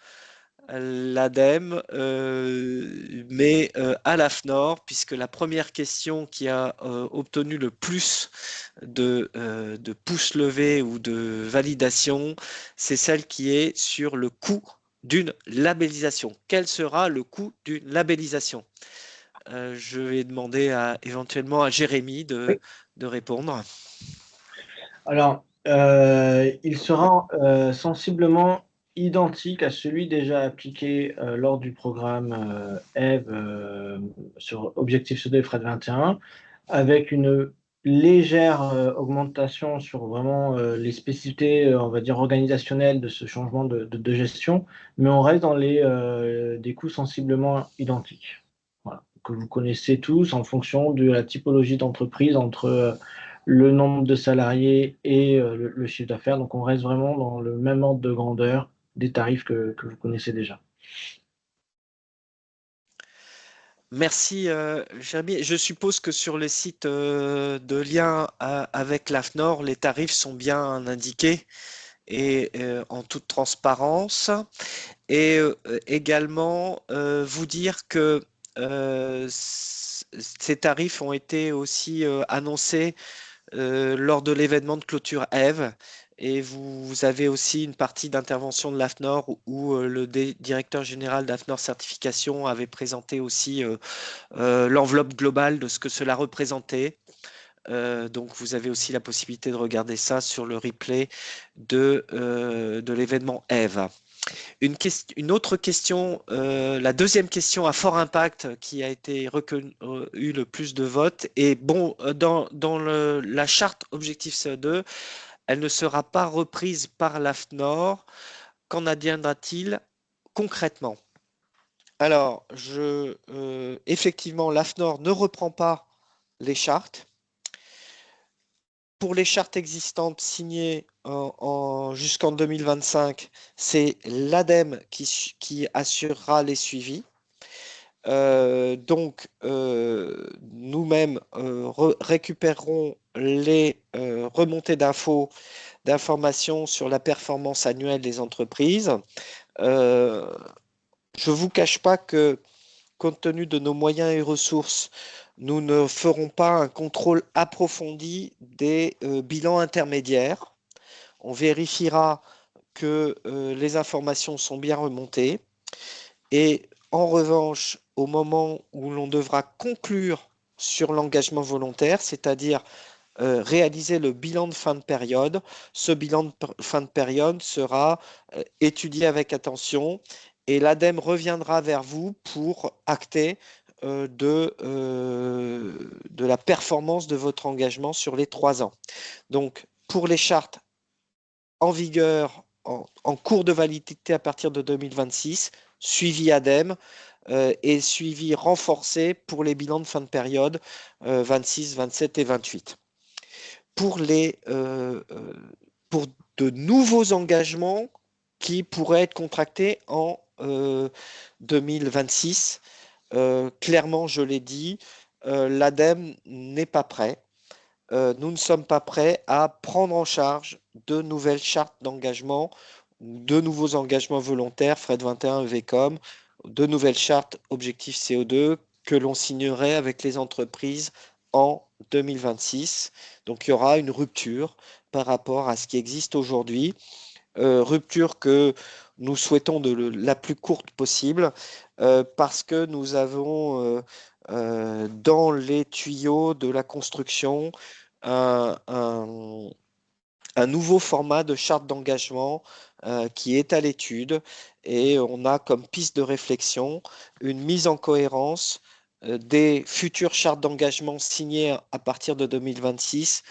l'ADEME, mais à l'AFNOR, puisque la première question qui a obtenu le plus de pouces levés ou de validation, c'est celle qui est sur le coût d'une labellisation. Quel sera le coût d'une labellisation? Je vais demander éventuellement à Jérémy de répondre. Alors, il sera sensiblement identique à celui déjà appliqué lors du programme EVE sur Objectif CO2 et Fred 21, avec une légère augmentation sur vraiment les spécificités, on va dire, organisationnelles de ce changement de gestion, mais on reste dans des coûts sensiblement identiques. Voilà, que vous connaissez tous en fonction de la typologie d'entreprise entre le nombre de salariés et le chiffre d'affaires. Donc, on reste vraiment dans le même ordre de grandeur des tarifs que vous connaissez déjà. Merci, Jérémy. Je suppose que sur le site de lien avec l'AFNOR, les tarifs sont bien indiqués et en toute transparence. Et également, vous dire que ces tarifs ont été aussi annoncés lors de l'événement de clôture EVE. Et vous avez aussi une partie d'intervention de l'AFNOR où le directeur général d'AFNOR Certification avait présenté aussi l'enveloppe globale de ce que cela représentait. Donc vous avez aussi la possibilité de regarder ça sur le replay de l'événement EVE. Une autre question, la deuxième question à fort impact qui a été eu le plus de votes. Et bon, dans la charte Objectif CO2, elle ne sera pas reprise par l'AFNOR. Qu'en adviendra-t-il concrètement? Alors, effectivement, l'AFNOR ne reprend pas les chartes. Pour les chartes existantes signées jusqu'en 2025, c'est l'ADEME qui assurera les suivis. Donc, nous-mêmes récupérerons les remontées d'informations sur la performance annuelle des entreprises. Je ne vous cache pas que, compte tenu de nos moyens et ressources, nous ne ferons pas un contrôle approfondi des bilans intermédiaires. On vérifiera que les informations sont bien remontées. Et en revanche, au moment où l'on devra conclure sur l'engagement volontaire, c'est-à-dire réaliser le bilan de fin de période, ce bilan de fin de période sera étudié avec attention et l'ADEME reviendra vers vous pour acter de la performance de votre engagement sur les 3 ans. Donc, pour les chartes en vigueur, en cours de validité à partir de 2026, suivi ADEME et suivi renforcé pour les bilans de fin de période 26, 27 et 28. Pour de nouveaux engagements qui pourraient être contractés en 2026, clairement, je l'ai dit, l'ADEME n'est pas prêt. Nous ne sommes pas prêts à prendre en charge de nouvelles chartes d'engagement, de nouveaux engagements volontaires, FRED 21 et VECOM, de nouvelles chartes objectifs CO2 que l'on signerait avec les entreprises en 2026. Donc il y aura une rupture par rapport à ce qui existe aujourd'hui, rupture que nous souhaitons de la plus courte possible parce que nous avons dans les tuyaux de la construction un, nouveau format de charte d'engagement qui est à l'étude et on a comme piste de réflexion une mise en cohérence des futures chartes d'engagement signées à partir de 2026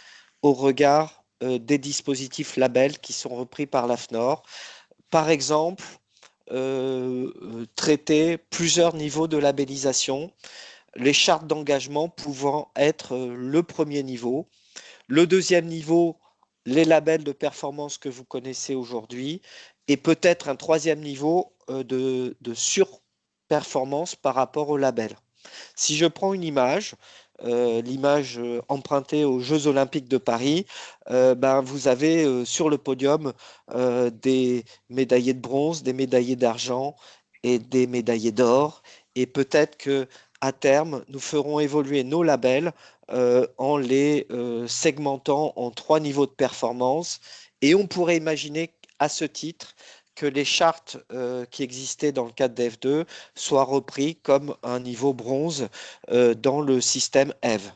au regard des dispositifs labels qui sont repris par l'AFNOR. Par exemple, traiter plusieurs niveaux de labellisation, les chartes d'engagement pouvant être le premier niveau. Le deuxième niveau, les labels de performance que vous connaissez aujourd'hui, et peut-être un troisième niveau de surperformance par rapport au label. Si je prends une image, l'image empruntée aux Jeux Olympiques de Paris, vous avez sur le podium des médaillés de bronze, des médaillés d'argent et des médaillés d'or. Et peut-être que à terme, nous ferons évoluer nos labels en les segmentant en 3 niveaux de performance. Et on pourrait imaginer à ce titre que les chartes qui existaient dans le cadre d'EV2 soient repris comme un niveau bronze dans le système EVE.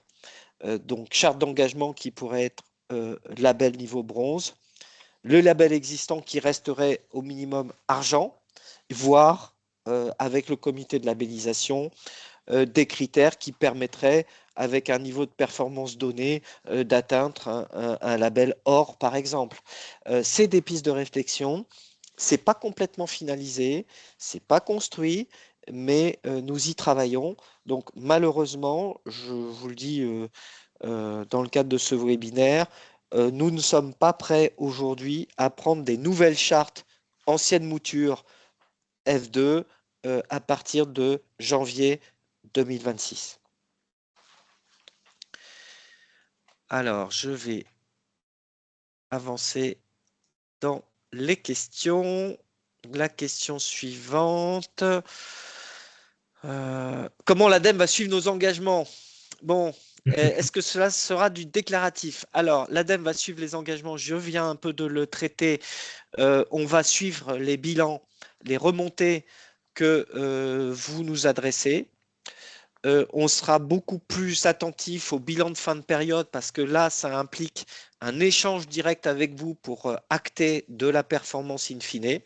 Donc, charte d'engagement qui pourrait être label niveau bronze, le label existant qui resterait au minimum argent, voire avec le comité de labellisation, des critères qui permettraient, avec un niveau de performance donné, d'atteindre un label or, par exemple. C'est des pistes de réflexion. C'est pas complètement finalisé, c'est pas construit, mais nous y travaillons. Donc malheureusement, je vous le dis dans le cadre de ce webinaire, nous ne sommes pas prêts aujourd'hui à prendre des nouvelles chartes anciennes moutures F2 à partir de janvier 2026. Alors, je vais avancer dans les questions. La question suivante. Comment l'ADEME va suivre nos engagements? Bon, Est-ce que cela sera du déclaratif? Alors, l'ADEME va suivre les engagements, je viens un peu de le traiter. On va suivre les bilans, les remontées que vous nous adressez. On sera beaucoup plus attentif au bilan de fin de période parce que là, ça implique un échange direct avec vous pour acter de la performance in fine.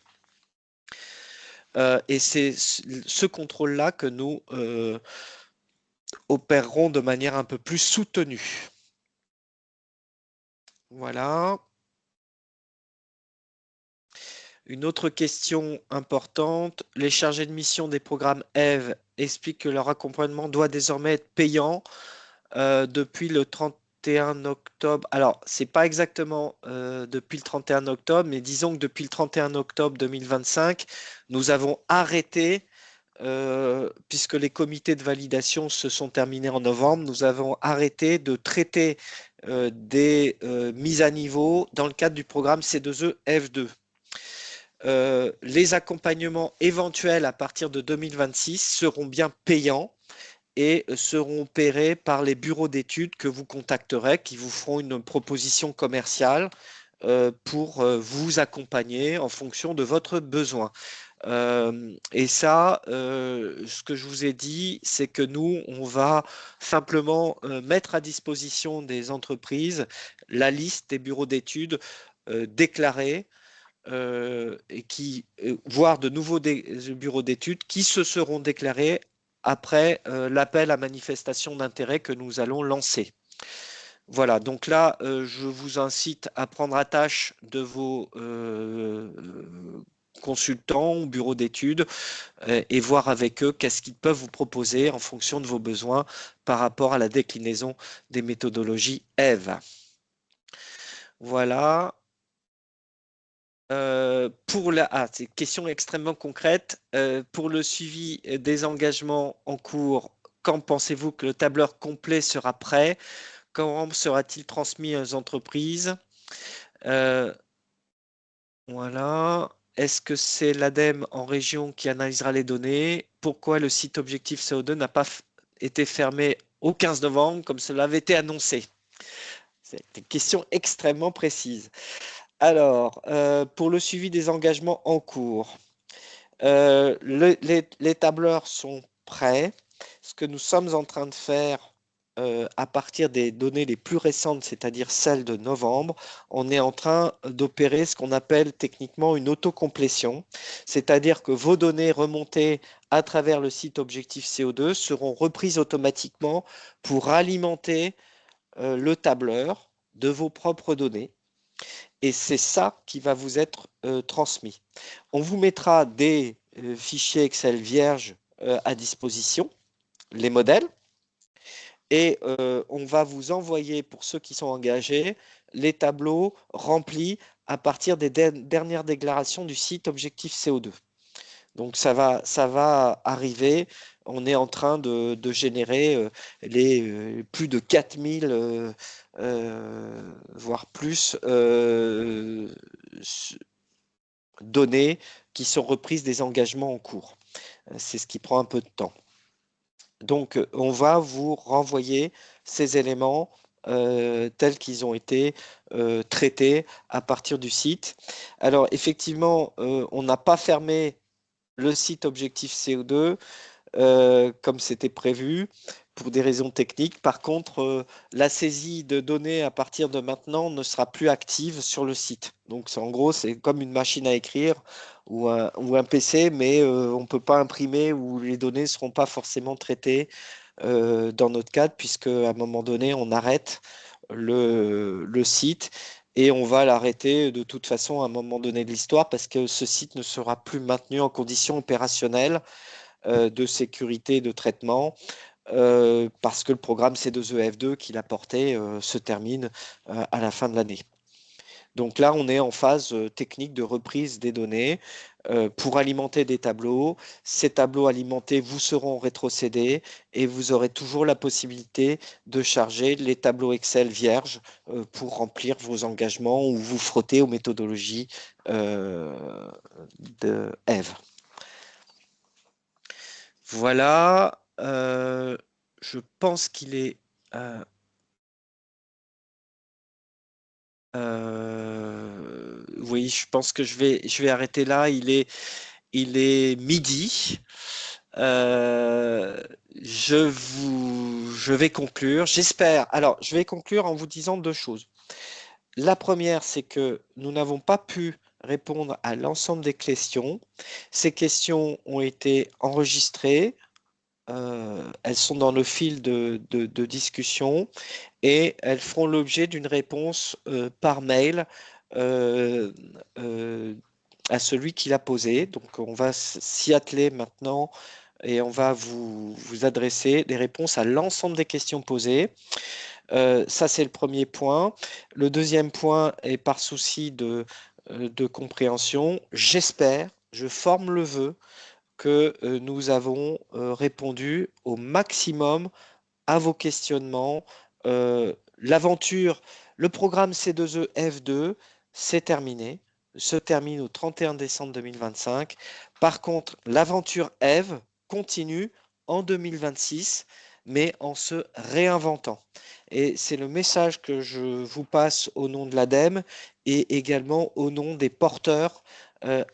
Et c'est ce contrôle-là que nous opérerons de manière un peu plus soutenue. Voilà. Une autre question importante, les chargés de mission des programmes EVE expliquent que leur accompagnement doit désormais être payant depuis le 31 octobre. Alors, c'est pas exactement depuis le 31 octobre, mais disons que depuis le 31 octobre 2025, nous avons arrêté, puisque les comités de validation se sont terminés en novembre, nous avons arrêté de traiter des mises à niveau dans le cadre du programme C2E F2. Les accompagnements éventuels à partir de 2026 seront bien payants et seront opérés par les bureaux d'études que vous contacterez, qui vous feront une proposition commerciale pour vous accompagner en fonction de votre besoin. Et ça, ce que je vous ai dit, c'est que nous, on va simplement mettre à disposition des entreprises la liste des bureaux d'études déclarés et voire de nouveaux bureaux d'études qui se seront déclarés après l'appel à manifestation d'intérêt que nous allons lancer. Voilà, donc là, je vous incite à prendre attache de vos consultants ou bureaux d'études et voir avec eux qu'est-ce qu'ils peuvent vous proposer en fonction de vos besoins par rapport à la déclinaison des méthodologies EVE. Voilà. C'est une question extrêmement concrète. Pour le suivi des engagements en cours, quand pensez-vous que le tableur complet sera prêt? Quand sera-t-il transmis aux entreprises? Euh, voilà. Est-ce que c'est l'ADEME en région qui analysera les données? Pourquoi le site Objectif CO2 n'a pas été fermé au 15 novembre comme cela avait été annoncé? C'est une question extrêmement précise. Alors, pour le suivi des engagements en cours, les tableurs sont prêts. Ce que nous sommes en train de faire à partir des données les plus récentes, c'est-à-dire celles de novembre, on est en train d'opérer ce qu'on appelle techniquement une autocomplétion, c'est-à-dire que vos données remontées à travers le site Objectif CO2 seront reprises automatiquement pour alimenter le tableur de vos propres données. Et c'est ça qui va vous être transmis. On vous mettra des fichiers Excel vierges à disposition, les modèles, et on va vous envoyer, pour ceux qui sont engagés, les tableaux remplis à partir des dernières déclarations du site Objectif CO2. Donc ça va arriver. On est en train de générer les plus de 4000, voire plus, données qui sont reprises des engagements en cours. C'est ce qui prend un peu de temps. Donc, on va vous renvoyer ces éléments tels qu'ils ont été traités à partir du site. Alors, effectivement, on n'a pas fermé le site Objectif CO2 comme c'était prévu pour des raisons techniques. Par contre, la saisie de données à partir de maintenant ne sera plus active sur le site. Donc, en gros, c'est comme une machine à écrire ou un PC, mais on ne peut pas imprimer ou les données ne seront pas forcément traitées dans notre cadre, puisque à un moment donné, on arrête le site. Et on va l'arrêter de toute façon à un moment donné de l'histoire parce que ce site ne sera plus maintenu en conditions opérationnelles de sécurité et de traitement parce que le programme C2EF2 qu'il a porté se termine à la fin de l'année. Donc là, on est en phase technique de reprise des données pour alimenter des tableaux. Ces tableaux alimentés vous seront rétrocédés et vous aurez toujours la possibilité de charger les tableaux Excel vierges pour remplir vos engagements ou vous frotter aux méthodologies de Eve. Voilà, je pense qu'il est Oui, je pense que je vais arrêter là. Il est midi. Je vais conclure. J'espère. Alors, je vais conclure en vous disant deux choses. La première, c'est que nous n'avons pas pu répondre à l'ensemble des questions. Ces questions ont été enregistrées. Elles sont dans le fil de discussion et elles feront l'objet d'une réponse par mail euh, euh, à celui qui l'a posé. Donc, on va s'y atteler maintenant et on va vous adresser des réponses à l'ensemble des questions posées. Ça, c'est le premier point. Le deuxième point est par souci de compréhension. J'espère, je forme le vœu que nous avons répondu au maximum à vos questionnements. L'aventure, le programme C2E F2, c'est terminé, se termine au 31 décembre 2025. Par contre, l'aventure Eve continue en 2026, mais en se réinventant. Et c'est le message que je vous passe au nom de l'ADEME et également au nom des porteurs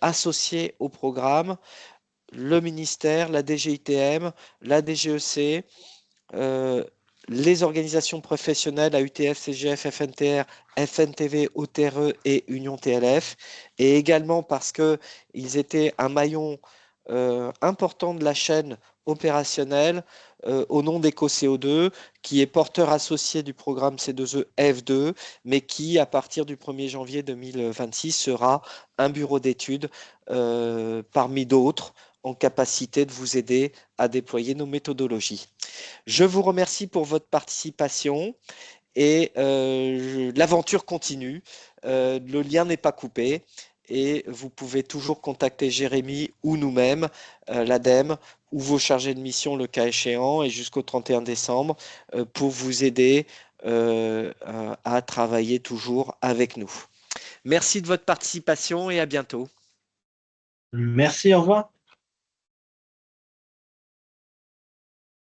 associés au programme, le ministère, la DGITM, la DGEC, euh, les organisations professionnelles AUTF, CGF, FNTR, FNTV, OTRE et Union TLF, et également parce qu'ils étaient un maillon important de la chaîne opérationnelle au nom d'EcoCO2, qui est porteur associé du programme C2E F2, mais qui, à partir du 1er janvier 2026, sera un bureau d'études parmi d'autres en capacité de vous aider à déployer nos méthodologies. Je vous remercie pour votre participation et l'aventure continue. Le lien n'est pas coupé et vous pouvez toujours contacter Jérémy ou nous-mêmes, l'ADEME, ou vos chargés de mission le cas échéant et jusqu'au 31 décembre pour vous aider à travailler toujours avec nous. Merci de votre participation et à bientôt. Merci, au revoir.